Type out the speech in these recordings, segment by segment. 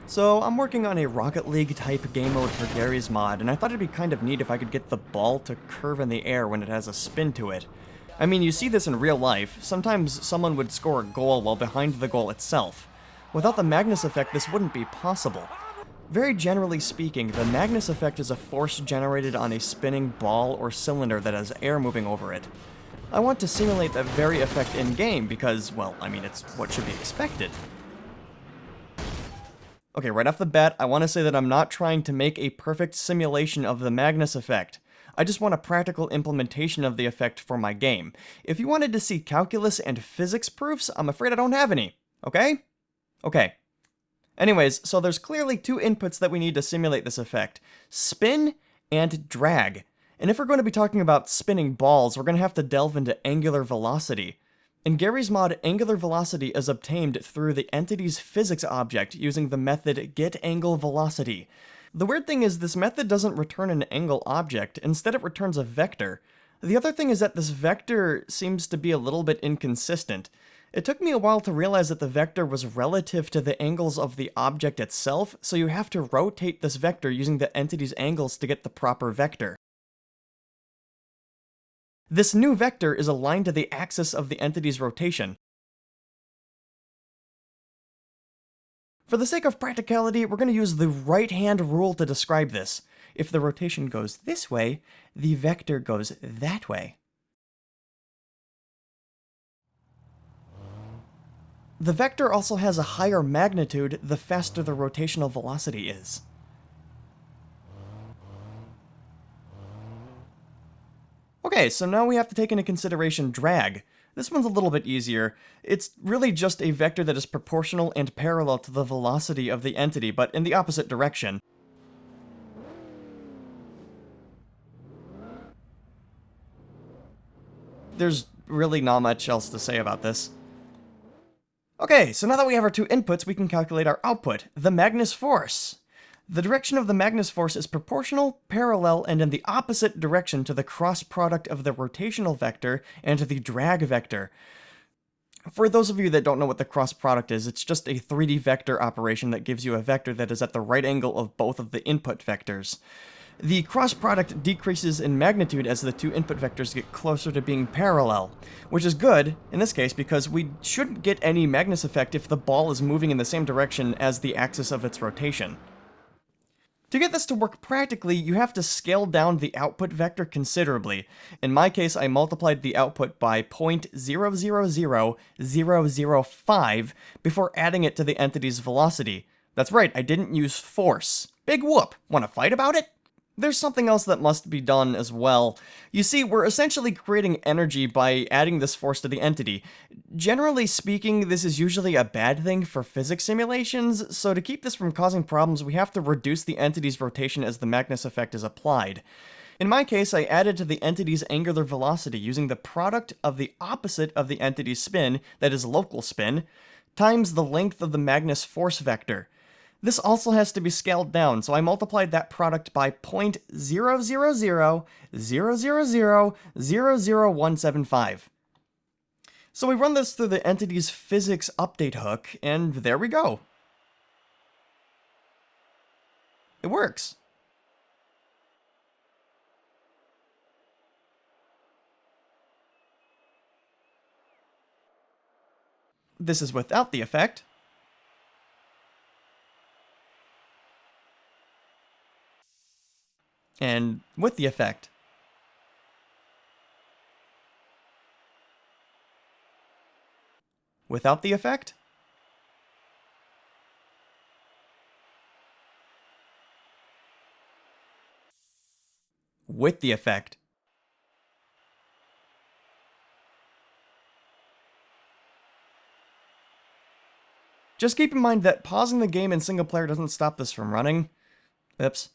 So, I'm working on a Rocket League type game mode for Garry's Mod, and I thought it'd be kind of neat if I could get the ball to curve in the air when it has a spin to it. I mean, you see this in real life. Sometimes someone would score a goal while behind the goal itself. Without the Magnus effect, this wouldn't be possible. Very generally speaking, the Magnus effect is a force generated on a spinning ball or cylinder that has air moving over it. I want to simulate that very effect in-game because, well, I mean, it's what should be expected. Okay, right off the bat, I want to say that I'm not trying to make a perfect simulation of the Magnus effect. I just want a practical implementation of the effect for my game. If you wanted to see calculus and physics proofs, I'm afraid I don't have any. Okay? Okay. Anyways, so there's clearly two inputs that we need to simulate this effect. Spin and drag. And if we're going to be talking about spinning balls, we're going to have to delve into angular velocity. In Garry's Mod, angular velocity is obtained through the entity's physics object using the method getAngleVelocity. The weird thing is this method doesn't return an angle object, instead it returns a vector. The other thing is that this vector seems to be a little bit inconsistent. It took me a while to realize that the vector was relative to the angles of the object itself, so you have to rotate this vector using the entity's angles to get the proper vector. This new vector is aligned to the axis of the entity's rotation. For the sake of practicality, we're going to use the right-hand rule to describe this. If the rotation goes this way, the vector goes that way. The vector also has a higher magnitude the faster the rotational velocity is. Okay, so now we have to take into consideration drag. This one's a little bit easier. It's really just a vector that is proportional and parallel to the velocity of the entity, but in the opposite direction. There's really not much else to say about this. Okay, so now that we have our two inputs, we can calculate our output, the Magnus force. The direction of the Magnus force is proportional, parallel, and in the opposite direction to the cross product of the rotational vector and the drag vector. For those of you that don't know what the cross product is, it's just a 3D vector operation that gives you a vector that is at the right angle of both of the input vectors. The cross product decreases in magnitude as the two input vectors get closer to being parallel, which is good, in this case, because we shouldn't get any Magnus effect if the ball is moving in the same direction as the axis of its rotation. To get this to work practically, you have to scale down the output vector considerably. In my case, I multiplied the output by 0.000005 before adding it to the entity's velocity. That's right, I didn't use force. Big whoop! Wanna fight about it? There's something else that must be done as well. You see, we're essentially creating energy by adding this force to the entity. Generally speaking, this is usually a bad thing for physics simulations, so to keep this from causing problems, we have to reduce the entity's rotation as the Magnus effect is applied. In my case, I added to the entity's angular velocity using the product of the opposite of the entity's spin, that is local spin, times the length of the Magnus force vector. This also has to be scaled down, so I multiplied that product by 0.00000000175. So we run this through the entity's physics update hook, and there we go. It works. This is without the effect. And with the effect. Without the effect. With the effect. Just keep in mind that pausing the game in single player doesn't stop this from running. Oops.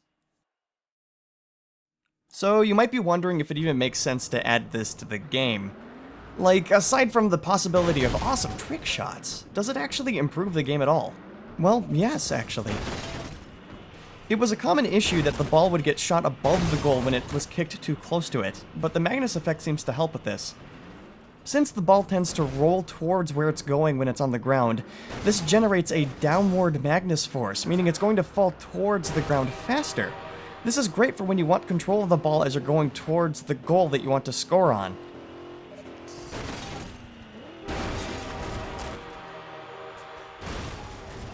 So you might be wondering if it even makes sense to add this to the game. Like, aside from the possibility of awesome trick shots, does it actually improve the game at all? Well, yes, actually. It was a common issue that the ball would get shot above the goal when it was kicked too close to it, but the Magnus effect seems to help with this. Since the ball tends to roll towards where it's going when it's on the ground, this generates a downward Magnus force, meaning it's going to fall towards the ground faster. This is great for when you want control of the ball as you're going towards the goal that you want to score on.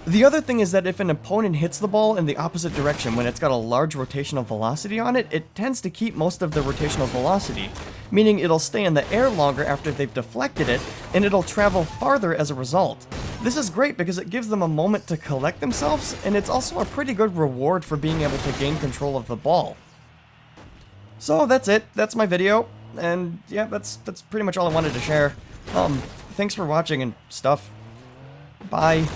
The other thing is that if an opponent hits the ball in the opposite direction when it's got a large rotational velocity on it, it tends to keep most of the rotational velocity, meaning it'll stay in the air longer after they've deflected it, and it'll travel farther as a result. This is great because it gives them a moment to collect themselves, and it's also a pretty good reward for being able to gain control of the ball. So that's it, that's my video, and yeah, that's pretty much all I wanted to share. Thanks for watching and stuff. Bye.